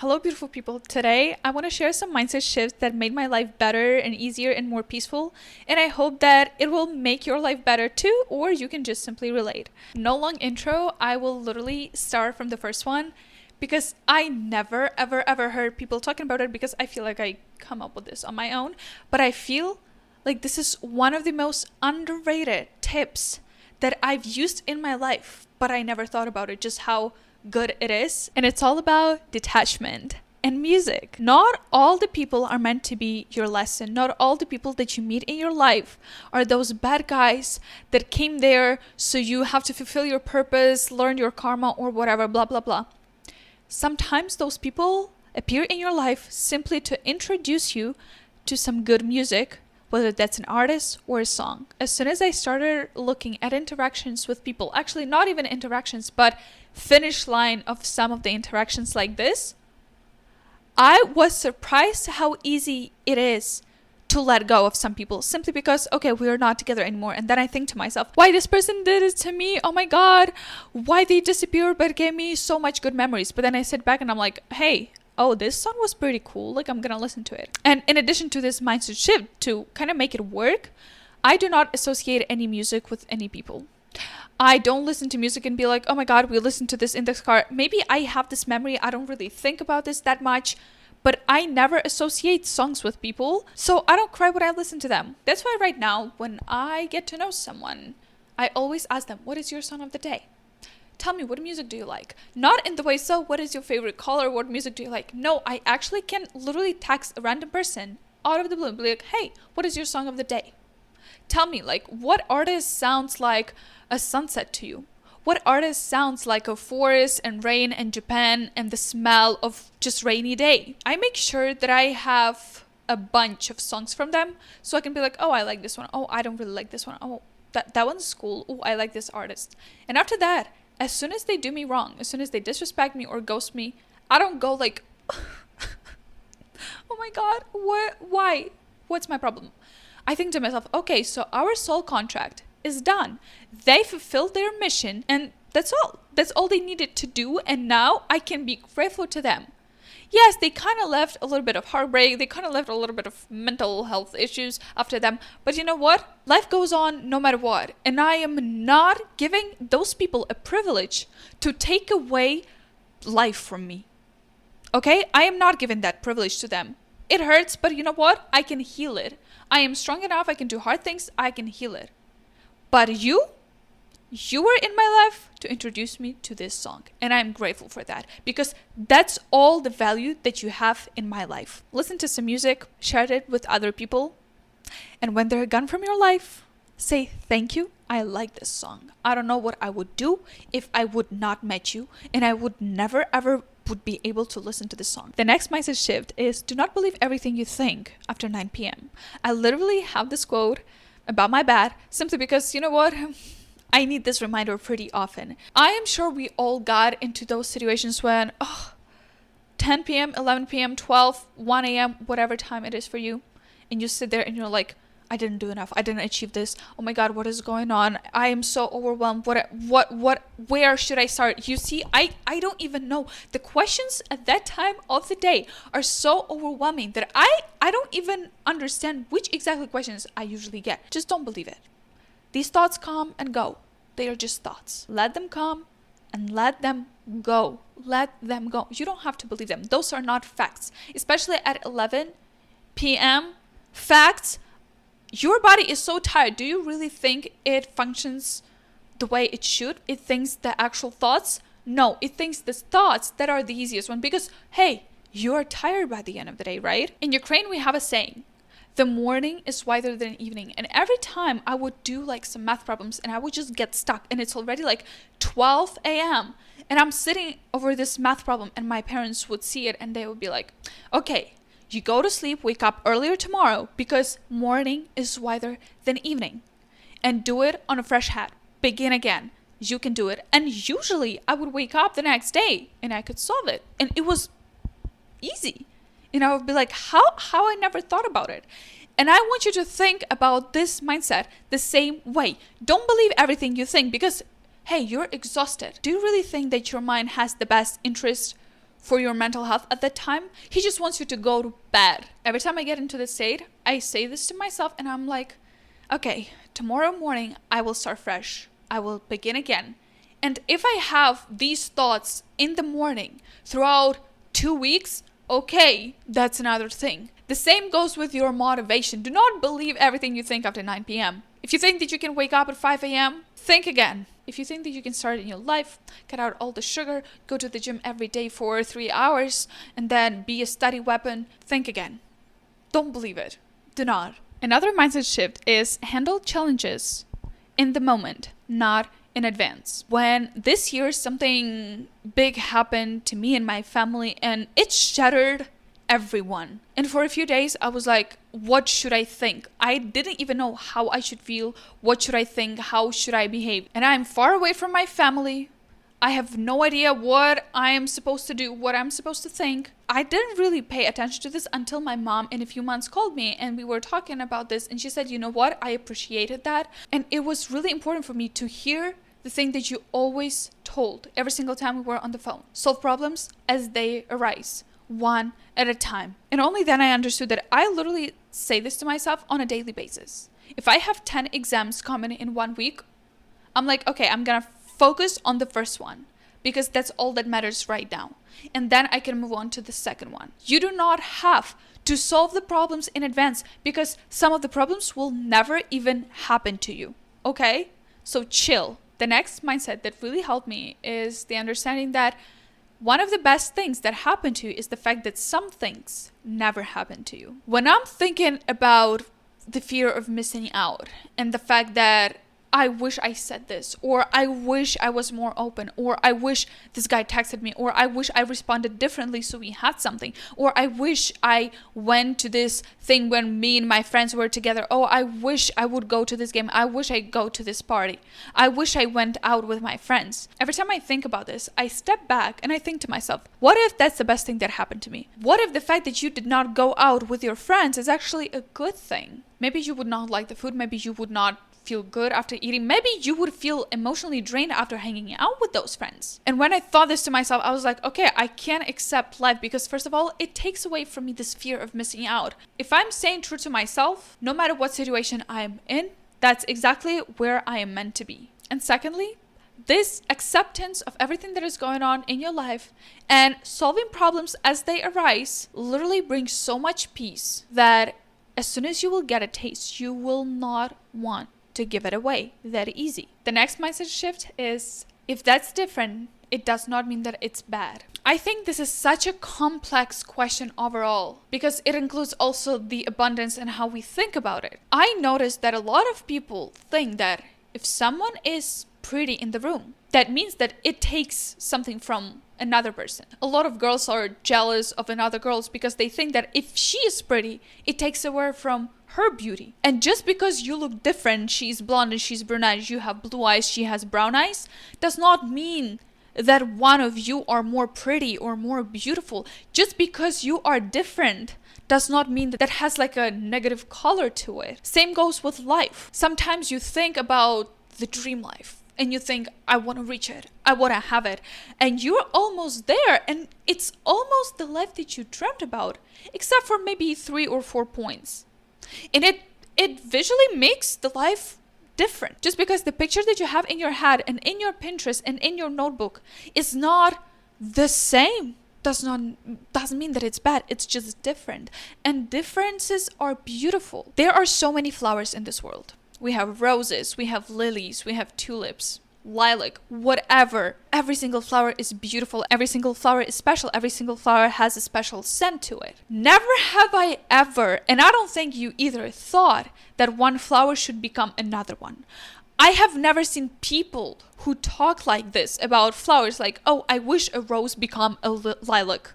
Hello, beautiful people. Today, I want to share some mindset shifts that made my life better and easier and more peaceful. And I hope that it will make your life better too, or you can just simply relate. No long intro. I will literally start from the first one because I never, ever heard people talking about it because I feel like I come up with this on my own. But I feel like this is one of the most underrated tips that I've used in my life, but I never thought about it, just how good it is. And it's all about detachment and music. Not all the people are meant to be your lesson. Not all the people that you meet in your life are those bad guys that came there so you have to fulfill your purpose, learn your karma, or whatever, blah blah blah. Sometimes those people appear in your life simply to introduce you to some good music, whether that's an artist or a song. As soon as I started looking at interactions with people, actually not even interactions, but finish line of some of the interactions like this, I was surprised how easy it is to let go of some people simply because, okay, we are not together anymore. And then I think to myself, why this person did it to me? Oh my God, why they disappeared but gave me so much good memories. But then I sit back and I'm like, hey, oh, this song was pretty cool. Like, I'm gonna listen to it. And in addition to this mindset shift, to kind of make it work, I do not associate any music with any people. I don't listen to music and be like, oh my God, we listened to this in the car. Maybe I have this memory. I don't really think about this that much, but I never associate songs with people. So I don't cry when I listen to them. That's why right now, when I get to know someone, I always ask them, what is your song of the day? Tell me, what music do you like? Not in the way, so what is your favorite color? What music do you like? No, I actually can literally text a random person out of the blue and be like, hey, what is your song of the day? Tell me, like, what artist sounds like a sunset to you? What artist sounds like a forest and rain and Japan and the smell of just rainy day? I make sure that I have a bunch of songs from them so I can be like, oh, I like this one. Oh, I don't really like this one. Oh, that one's cool. Oh, I like this artist. And after that, as soon as they do me wrong, as soon as they disrespect me or ghost me, I don't go like, oh my God, what? Why? What's my problem? I think to myself, okay, so our soul contract is done. They fulfilled their mission and that's all. That's all they needed to do. And now I can be grateful to them. Yes, they kind of left a little bit of heartbreak. They kind of left a little bit of mental health issues after them. But you know what? Life goes on no matter what. And I am not giving those people a privilege to take away life from me. Okay? I am not giving that privilege to them. It hurts, but you know what? I can heal it. I am strong enough. I can do hard things. I can heal it. But you were in my life to introduce me to this song. And I'm grateful for that because that's all the value that you have in my life. Listen to some music, share it with other people. And when they're gone from your life, say thank you. I like this song. I don't know what I would do if I would not met you. And I would never ever would be able to listen to this song. The next mindset shift is do not believe everything you think after 9 p.m. I literally have this quote about my bad simply because, you know what? I need this reminder pretty often. I am sure we all got into those situations when 10 p.m., 11 p.m., 12, 1 a.m., whatever time it is for you, and you sit there and you're like, I didn't do enough. I didn't achieve this. Oh my God, what is going on? I am so overwhelmed. Where should I start? You see, I don't even know. The questions at that time of the day are so overwhelming that I don't even understand which exactly questions I usually get. Just don't believe it. These thoughts come and go. They are just thoughts. Let them come and let them go. Let them go. You don't have to believe them. Those are not facts. Especially at 11 p.m. Facts. Your body is so tired. Do you really think it functions the way it should? It thinks the actual thoughts? No, it thinks the thoughts that are the easiest one because, hey, you are tired by the end of the day, right? In Ukraine, we have a saying. The morning is whiter than evening. And every time I would do like some math problems and I would just get stuck and it's already like 12 a.m. and I'm sitting over this math problem and my parents would see it and they would be like, okay, you go to sleep, wake up earlier tomorrow because morning is whiter than evening. And do it on a fresh hat. Begin again. You can do it. And usually I would wake up the next day and I could solve it. And it was easy. And I would be like, how I never thought about it. And I want you to think about this mindset the same way. Don't believe everything you think because, hey, you're exhausted. Do you really think that your mind has the best interest for your mental health at that time. He just wants you to go to bed. Every time I get into this state, I say this to myself and I'm like, okay, tomorrow morning I will start fresh. I will begin again. And if I have these thoughts in the morning throughout 2 weeks, okay, that's another thing. The same goes with your motivation. Do not believe everything you think after 9 p.m. If you think that you can wake up at 5 a.m., think again. If you think that you can start in your life, cut out all the sugar, go to the gym every day for 3 hours, and then be a study weapon, think again. Don't believe it. Do not. Another mindset shift is handle challenges in the moment, not in advance. When this year something big happened to me and my family and it shattered everyone. And for a few days I was like, what should I think? I didn't even know how I should feel. What should I think? How should I behave? And I'm far away from my family. I have no idea what I am supposed to do, what I'm supposed to think. I didn't really pay attention to this until my mom in a few months called me and we were talking about this and she said, you know what? I appreciated that. And it was really important for me to hear the thing that you always told every single time we were on the phone. Solve problems as they arise, one at a time. And only then I understood that I literally say this to myself on a daily basis. If I have 10 exams coming in 1 week, I'm like, okay, I'm gonna focus on the first one because that's all that matters right now. And then I can move on to the second one. You do not have to solve the problems in advance because some of the problems will never even happen to you. Okay? So chill. The next mindset that really helped me is the understanding that one of the best things that happen to you is the fact that some things never happen to you. When I'm thinking about the fear of missing out and the fact that I wish I said this, or I wish I was more open, or I wish this guy texted me, or I wish I responded differently so we had something, or I wish I went to this thing when me and my friends were together. Oh, I wish I would go to this game. I wish I go to this party. I wish I went out with my friends. Every time I think about this, I step back and I think to myself, what if that's the best thing that happened to me? What if the fact that you did not go out with your friends is actually a good thing? Maybe you would not like the food. Maybe you would not feel good after eating. Maybe you would feel emotionally drained after hanging out with those friends. And when I thought this to myself, I was like, okay, I can't accept life because first of all, it takes away from me this fear of missing out. If I'm staying true to myself, no matter what situation I'm in, that's exactly where I am meant to be. And secondly, this acceptance of everything that is going on in your life and solving problems as they arise literally brings so much peace that as soon as you will get a taste, you will not want to give it away that easy. The next mindset shift is, if that's different, it does not mean that it's bad. I think this is such a complex question overall because it includes also the abundance and how we think about it. I noticed that a lot of people think that if someone is pretty in the room, that means that it takes something from another person. A lot of girls are jealous of another girls because they think that if she is pretty, it takes away from her beauty. And just because you look different, she's blonde and she's brunette, you have blue eyes, she has brown eyes, does not mean that one of you are more pretty or more beautiful. Just because you are different does not mean that has like a negative color to it. Same goes with life. Sometimes you think about the dream life and you think, I want to reach it, I want to have it, and you're almost there, and it's almost the life that you dreamt about, except for maybe 3 or 4 points. And it visually makes the life different. Just because the picture that you have in your head and in your Pinterest and in your notebook is not the same doesn't mean that it's bad. It's just different. And differences are beautiful. There are so many flowers in this world. We have roses, we have lilies, we have tulips, lilac, whatever. Every single flower is beautiful. Every single flower is special. Every single flower has a special scent to it. Never have I ever, and I don't think you either, thought that one flower should become another one. I have never seen people who talk like this about flowers, like, oh, I wish a rose become a lilac.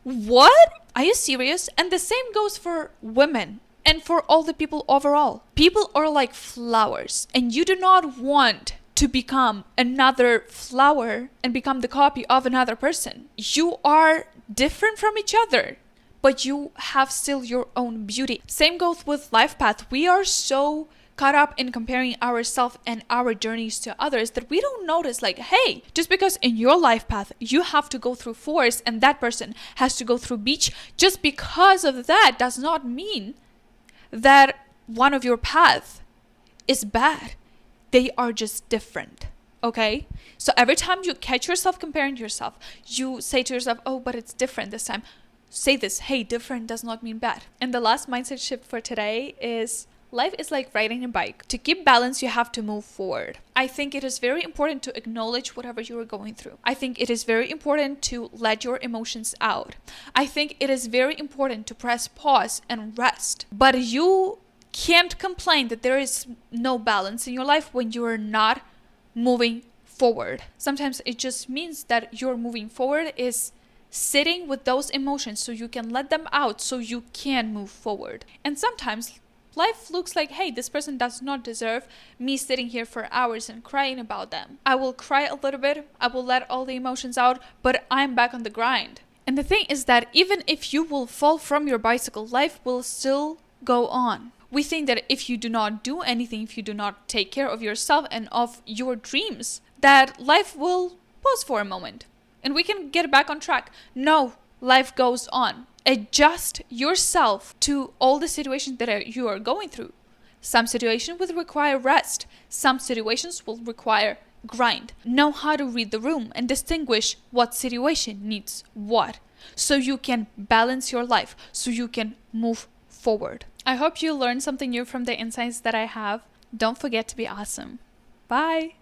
What? Are you serious? And the same goes for women. And for all the people overall. People are like flowers, and you do not want to become another flower and become the copy of another person. You are different from each other, but you have still your own beauty. Same goes with life path. We are so caught up in comparing ourselves and our journeys to others that we don't notice, like, hey, just because in your life path you have to go through forest and that person has to go through beach, just because of that does not mean that one of your paths is bad. They are just different. Okay? So every time you catch yourself comparing yourself, you say to yourself, oh, but it's different this time. Say this, hey, different does not mean bad. And the last mindset shift for today is life is like riding a bike. To keep balance, you have to move forward. I think it is very important to acknowledge whatever you are going through. I think it is very important to let your emotions out. I think it is very important to press pause and rest. But you can't complain that there is no balance in your life when you are not moving forward. Sometimes it just means that you're moving forward is sitting with those emotions so you can let them out so you can move forward. And sometimes life looks like, hey, this person does not deserve me sitting here for hours and crying about them. I will cry a little bit, I will let all the emotions out, but I'm back on the grind. And the thing is that even if you will fall from your bicycle, life will still go on. We think that if you do not do anything, if you do not take care of yourself and of your dreams, that life will pause for a moment and we can get back on track. No, life goes on. Adjust yourself to all the situations that you are going through. Some situations will require rest. Some situations will require grind. Know how to read the room and distinguish what situation needs what, so you can balance your life, so you can move forward. I hope you learned something new from the insights that I have. Don't forget to be awesome. Bye.